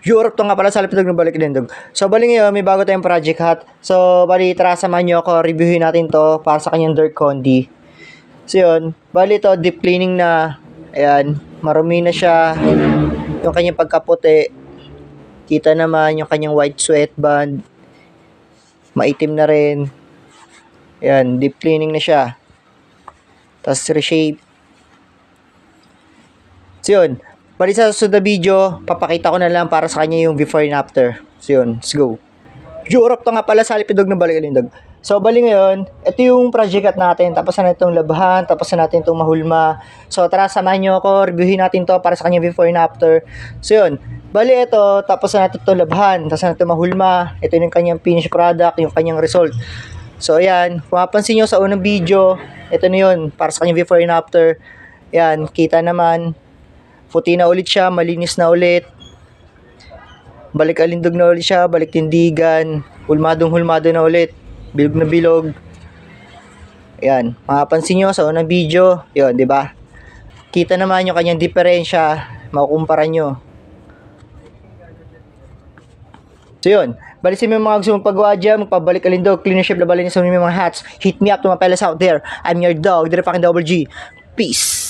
Europe to nga pala sa Lipitog ng Balik Lindog. So, bali ngayon, may bago tayong project hat. So, bali, tara samahan nyo ako, reviewin natin to para sa kanyang dirt condi. So, yun. Bali to, deep cleaning na. Ayan, marumi na siya. Yung kanyang pagkaputi. Kita naman yung kanyang white sweatband. Maitim na rin. Ayan, deep cleaning na siya. Tapos reshape. So, yun. Bali sa susunod na video, papakita ko na lang para sa kanya yung before and after. So yun, let's go. Europe to nga pala sa Lipitog ng Balik Lindog. So bali ngayon, ito yung project natin. Tapos na itong labahan, tapos na natin itong mahulma. So tara, samahan nyo ako, reviewin natin to para sa kanya before and after. So yun, bali ito, tapos na natin itong labahan, tapos na itong mahulma. Ito yung kanyang finished product, yung kanyang result. So ayan, kung mapansin nyo sa unang video, ito na yun, para sa kanya before and after. Ayan, kita naman. Puti na ulit siya, malinis na ulit. Balik alindog na ulit siya, balik tindigan. Hulmadong-hulmado na ulit. Bilog na bilog. Ayan, mapapansin nyo sa unang video, yun, di ba? Kita naman yung kanyang diferensya, makukumpara nyo. So yun, balisin mo yung mga gusto mong pagawa dyan, magpabalik alindog, cleaner shape, labalin sa mga hats. Hit me up to my fellas out there. I'm your dog, Dire fucking Double G. Peace!